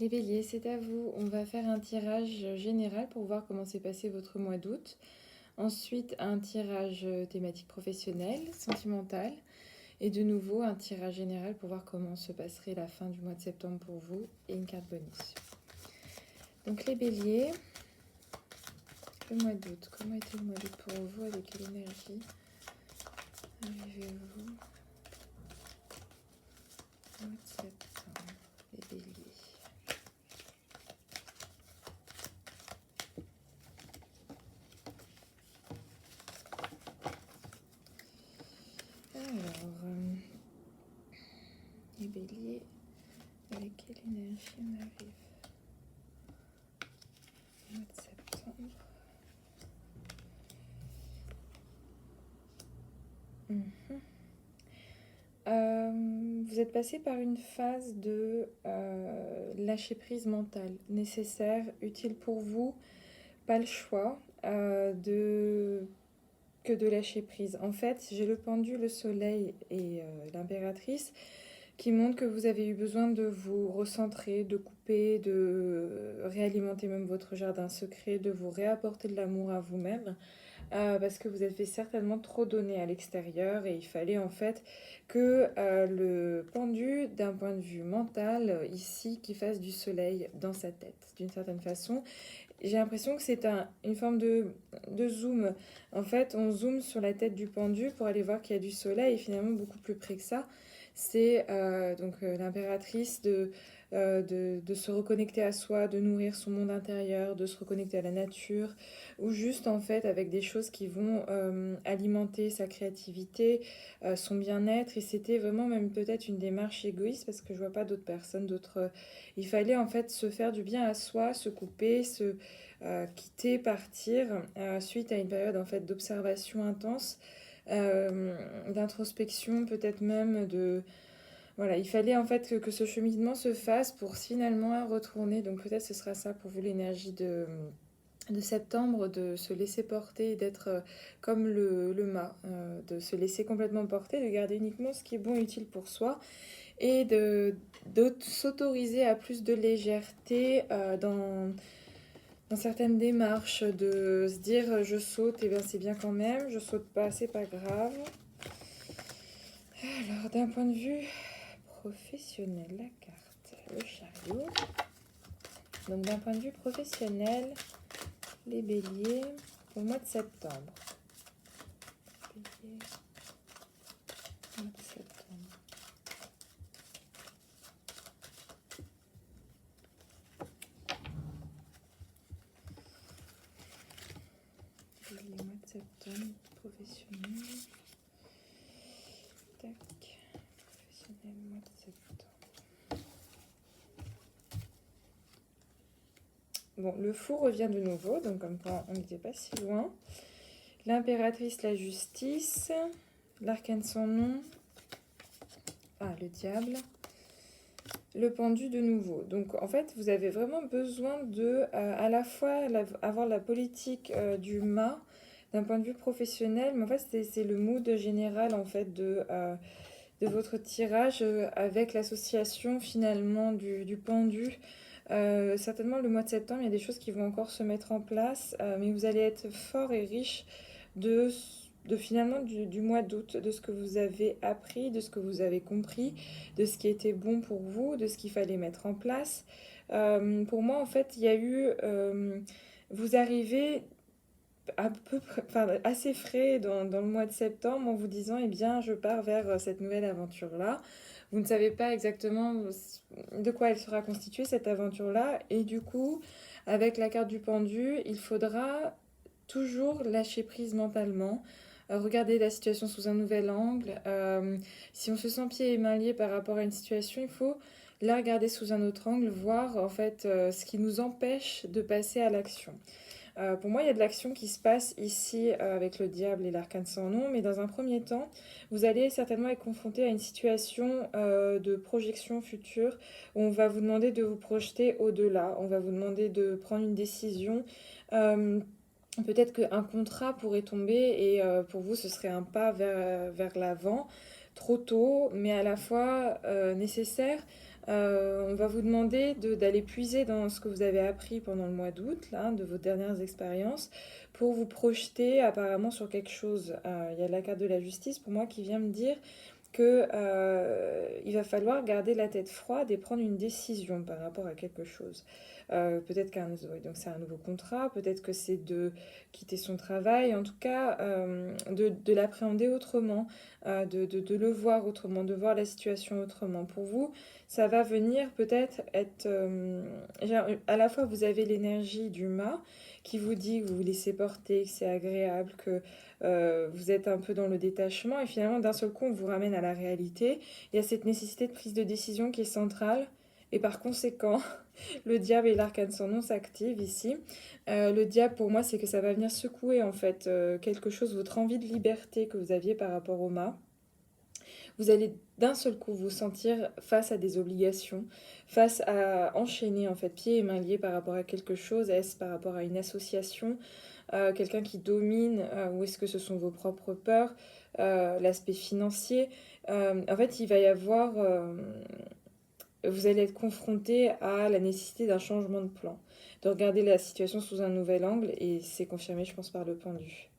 Les béliers, c'est à vous. On va faire un tirage général pour voir comment s'est passé votre mois d'août. Ensuite, un tirage thématique professionnel, sentimental. Et de nouveau, un tirage général pour voir comment se passerait la fin du mois de septembre pour vous et une carte bonus. Donc les béliers, le mois d'août. Comment était le mois d'août pour vous? Avec quelle énergie arrivez-vous au mois de septembre? Les béliers. Alors, les béliers, avec quelle énergie on arrive au mois de septembre? Vous êtes passé par une phase de lâcher prise mentale nécessaire, utile pour vous, pas le choix que de lâcher prise. En fait, j'ai le pendu, le soleil et l'impératrice qui montrent que vous avez eu besoin de vous recentrer, de couper, de réalimenter même votre jardin secret, de vous réapporter de l'amour à vous-même. Parce que vous avez certainement trop donné à l'extérieur et il fallait en fait que le pendu, d'un point de vue mental, ici, qui fasse du soleil dans sa tête, d'une certaine façon. J'ai l'impression que c'est une forme de zoom. En fait, on zoome sur la tête du pendu pour aller voir qu'il y a du soleil et finalement beaucoup plus près que ça. C'est l'impératrice de se reconnecter à soi, de nourrir son monde intérieur, de se reconnecter à la nature, ou juste en fait avec des choses qui vont alimenter sa créativité, son bien-être. Et c'était vraiment même peut-être une démarche égoïste parce que je vois pas d'autres personnes, il fallait en fait se faire du bien à soi, se couper, se quitter, partir, suite à une période en fait d'observation intense, d'introspection, peut-être même de voilà, il fallait en fait que ce cheminement se fasse pour finalement retourner. Donc peut-être ce sera ça pour vous l'énergie de septembre, de se laisser porter, d'être comme le mât, de se laisser complètement porter, de garder uniquement ce qui est bon et utile pour soi et de s'autoriser à plus de légèreté dans certaines démarches, de se dire je saute, et bien c'est bien quand même, je saute pas, c'est pas grave. Alors d'un point de vue professionnel, la carte, le chariot. Donc d'un point de vue professionnel, les béliers au mois de septembre. Bélier, mois de septembre. Bélier, mois de septembre, professionnel. Tac, professionnel, mois de septembre. Bon, le fou revient de nouveau, donc comme quoi on n'était pas si loin. L'impératrice, la justice. L'arcane sans nom. Ah, le diable. Le pendu de nouveau. Donc en fait, vous avez vraiment besoin de à la fois avoir la politique du mât d'un point de vue professionnel, mais en fait c'est le mood général en fait de votre tirage avec l'association finalement du pendu. Certainement le mois de septembre, il y a des choses qui vont encore se mettre en place, mais vous allez être fort et riche de, de finalement du mois d'août, de ce que vous avez appris, de ce que vous avez compris, de ce qui était bon pour vous, de ce qu'il fallait mettre en place. Pour moi, en fait, il y a eu... vous arrivez enfin, assez frais dans le mois de septembre en vous disant, eh bien, je pars vers cette nouvelle aventure-là. Vous ne savez pas exactement de quoi elle sera constituée, cette aventure-là. Et du coup, avec la carte du pendu, il faudra toujours lâcher prise mentalement, regarder la situation sous un nouvel angle. Si on se sent pieds et mains liés par rapport à une situation, il faut la regarder sous un autre angle, voir en fait ce qui nous empêche de passer à l'action. Pour moi, il y a de l'action qui se passe ici avec le diable et l'arcane sans nom, mais dans un premier temps, vous allez certainement être confronté à une situation de projection future où on va vous demander de vous projeter au-delà, on va vous demander de prendre une décision. Euh, Peut-être qu'un contrat pourrait tomber et pour vous, ce serait un pas vers l'avant, trop tôt, mais à la fois nécessaire. On va vous demander d'aller puiser dans ce que vous avez appris pendant le mois d'août, là, de vos dernières expériences, pour vous projeter apparemment sur quelque chose. Il y a la carte de la justice pour moi qui vient me dire que il va falloir garder la tête froide et prendre une décision par rapport à quelque chose. Peut-être donc c'est un nouveau contrat, peut-être que c'est de quitter son travail, en tout cas de l'appréhender autrement, de le voir autrement, de voir la situation autrement. Pour vous, ça va venir peut-être être... à la fois, vous avez l'énergie du mât qui vous dit que vous vous laissez porter, que c'est agréable, que vous êtes un peu dans le détachement et finalement d'un seul coup on vous ramène à la réalité. Il y a cette nécessité de prise de décision qui est centrale et par conséquent le diable et l'arcane sans nom s'activent ici. Le diable pour moi c'est que ça va venir secouer en fait quelque chose, votre envie de liberté que vous aviez par rapport au mât. Vous allez d'un seul coup vous sentir face à des obligations, face à enchaîner en fait pieds et mains liés par rapport à quelque chose, est-ce par rapport à une association, quelqu'un qui domine, ou est-ce que ce sont vos propres peurs, l'aspect financier. En fait, il va y avoir, vous allez être confronté à la nécessité d'un changement de plan, de regarder la situation sous un nouvel angle, et c'est confirmé, je pense, par le pendu.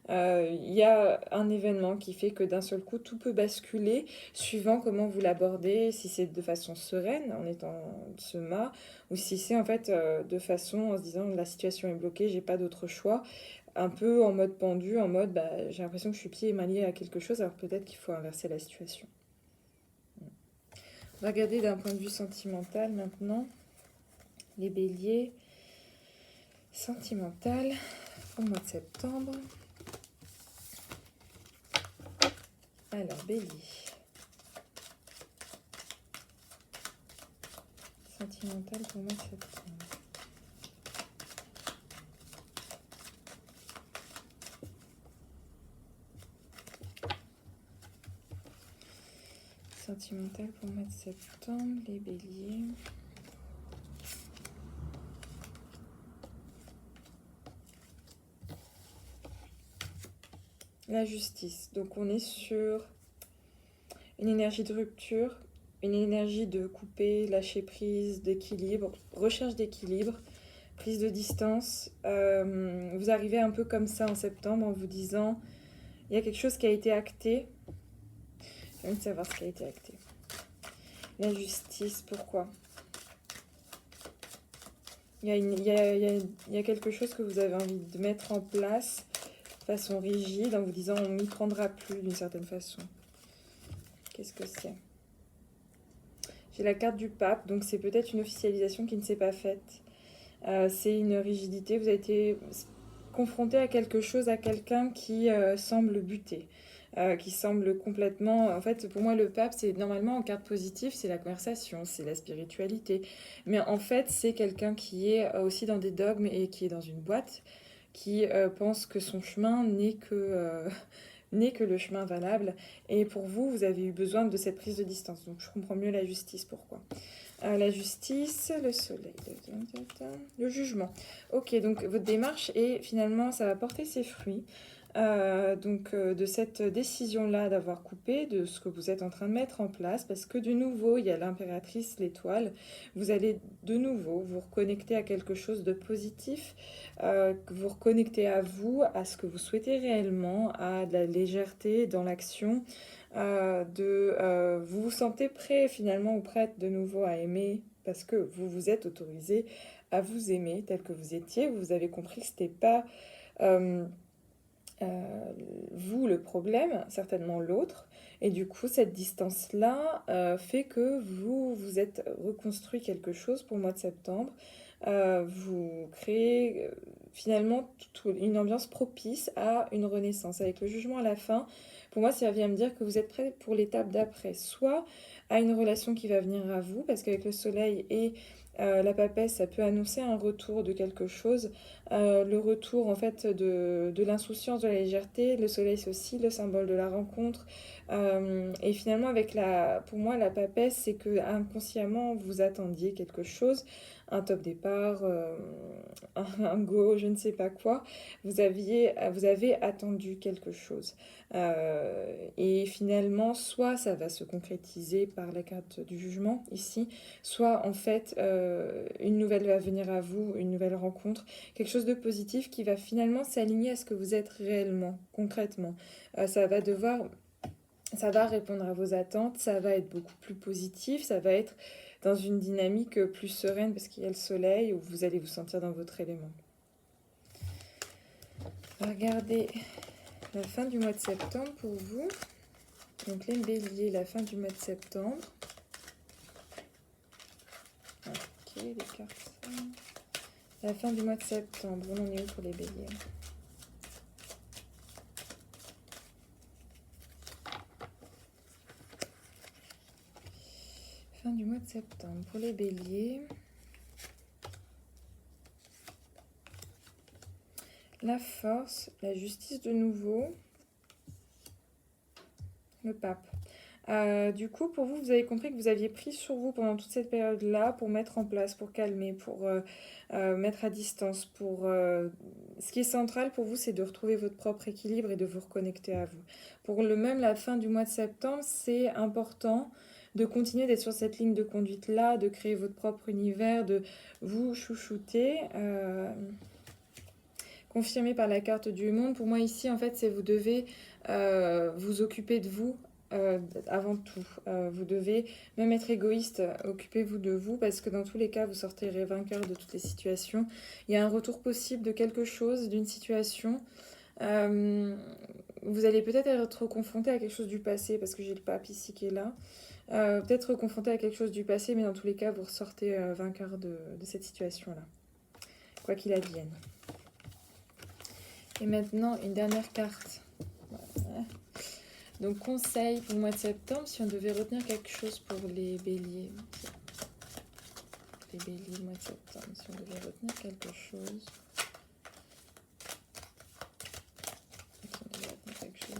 Il y a un événement qui fait que d'un seul coup, tout peut basculer suivant comment vous l'abordez, si c'est de façon sereine, en étant ce mât, ou si c'est en fait de façon en se disant la situation est bloquée, j'ai pas d'autre choix, un peu en mode pendu, en mode bah, j'ai l'impression que je suis pieds et mains liés à quelque chose, alors peut-être qu'il faut inverser la situation. On va regarder d'un point de vue sentimental maintenant, les béliers, sentimental au mois de septembre. Alors, bélier. Sentimental pour moi de septembre. Sentimental pour mois de septembre, les béliers. La justice. Donc on est sur une énergie de rupture, une énergie de couper, lâcher prise, d'équilibre, recherche d'équilibre, prise de distance. Vous arrivez un peu comme ça en septembre en vous disant, il y a quelque chose qui a été acté. J'ai envie de savoir ce qui a été acté. La justice, pourquoi ? Il y a quelque chose que vous avez envie de mettre en place de façon rigide en vous disant on m'y prendra plus d'une certaine façon. Qu'est-ce que c'est ? J'ai la carte du pape, donc c'est peut-être une officialisation qui ne s'est pas faite. C'est une rigidité, vous avez été confronté à quelque chose, à quelqu'un qui semble buter. Qui semble complètement... En fait, pour moi, le pape, c'est normalement en carte positive, c'est la conversation, c'est la spiritualité. Mais en fait, c'est quelqu'un qui est aussi dans des dogmes et qui est dans une boîte, qui pense que son chemin n'est que le chemin valable. Et pour vous, vous avez eu besoin de cette prise de distance. Donc, je comprends mieux la justice, pourquoi. La justice, le soleil, le jugement. Ok, donc votre démarche, et finalement, ça va porter ses fruits. De cette décision-là d'avoir coupé, de ce que vous êtes en train de mettre en place, parce que de nouveau, il y a l'impératrice, l'étoile, vous allez de nouveau vous reconnecter à quelque chose de positif, vous reconnecter à vous, à ce que vous souhaitez réellement, à de la légèreté dans l'action, vous vous sentez prêt finalement ou prête de nouveau à aimer, parce que vous vous êtes autorisé à vous aimer tel que vous étiez, vous avez compris que c'était pas... vous le problème, certainement l'autre. Et du coup, cette distance-là fait que vous vous êtes reconstruit quelque chose pour le mois de septembre. Vous créez finalement une ambiance propice à une renaissance. Avec le jugement à la fin, pour moi, ça vient me dire que vous êtes prêt pour l'étape d'après. Soit à une relation qui va venir à vous, parce qu'avec le soleil et la papesse, ça peut annoncer un retour de quelque chose, le retour en fait de l'insouciance, de la légèreté. Le soleil, c'est aussi le symbole de la rencontre. Et finalement, pour moi, la papesse, c'est que inconsciemment, vous attendiez quelque chose, un top départ, départ, un go, je ne sais pas quoi. Vous avez attendu quelque chose. Et finalement, soit ça va se concrétiser par la carte du jugement ici, soit en fait une nouvelle va venir à vous, une nouvelle rencontre, quelque chose de positif qui va finalement s'aligner à ce que vous êtes réellement, concrètement. Ça va répondre à vos attentes, ça va être beaucoup plus positif, ça va être dans une dynamique plus sereine parce qu'il y a le soleil où vous allez vous sentir dans votre élément. Regardez la fin du mois de septembre pour vous. Donc les béliers, la fin du mois de septembre. Ok, les cartes. La fin du mois de septembre, on en est où pour les béliers? Fin du mois de septembre pour les béliers. La force, la justice de nouveau. Le pape. Du coup, pour vous, vous avez compris que vous aviez pris sur vous pendant toute cette période-là pour mettre en place, pour calmer, pour mettre à distance. Ce qui est central pour vous, c'est de retrouver votre propre équilibre et de vous reconnecter à vous. Pour la fin du mois de septembre, c'est important de continuer d'être sur cette ligne de conduite-là, de créer votre propre univers, de vous chouchouter. Confirmé par la carte du monde, pour moi ici, en fait, c'est vous devez vous occuper de vous avant tout. Vous devez même être égoïste, occupez-vous de vous parce que dans tous les cas, vous sortirez vainqueur de toutes les situations. Il y a un retour possible de quelque chose, d'une situation. Vous allez peut-être être confronté à quelque chose du passé parce que j'ai le pape ici qui est là. Peut-être confronté à quelque chose du passé, mais dans tous les cas, vous ressortez vainqueur de cette situation-là. Quoi qu'il advienne. Et maintenant, une dernière carte. Voilà. Donc, conseil pour le mois de septembre, si on devait retenir quelque chose pour les béliers. Les béliers, le mois de septembre, si on devait retenir quelque chose. Si on devait retenir quelque chose.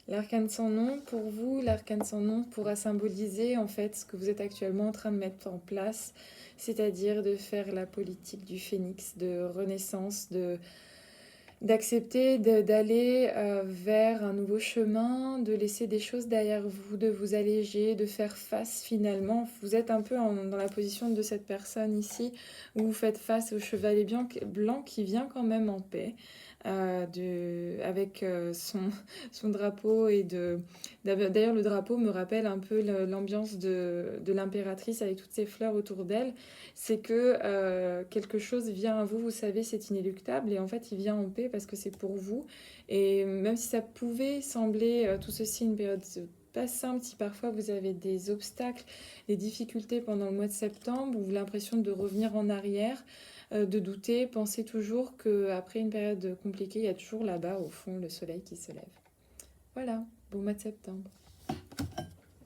L'arcane sans nom, pour vous, l'arcane sans nom pourra symboliser en fait ce que vous êtes actuellement en train de mettre en place, c'est-à-dire de faire la politique du phénix, de renaissance, d'accepter d'aller vers un nouveau chemin, de laisser des choses derrière vous, de vous alléger, de faire face finalement. Vous êtes un peu dans la position de cette personne ici, où vous faites face au chevalier blanc qui vient quand même en paix. Avec son drapeau d'ailleurs le drapeau me rappelle un peu l'ambiance de l'impératrice avec toutes ces fleurs autour d'elle. C'est que quelque chose vient à vous, vous savez, c'est inéluctable et en fait il vient en paix parce que c'est pour vous. Et même si ça pouvait sembler tout ceci une période pas simple, si parfois vous avez des obstacles, des difficultés pendant le mois de septembre ou l'impression de revenir en arrière, de douter, pensez toujours qu'après une période compliquée, il y a toujours là-bas au fond le soleil qui se lève. Voilà, bon mois de septembre.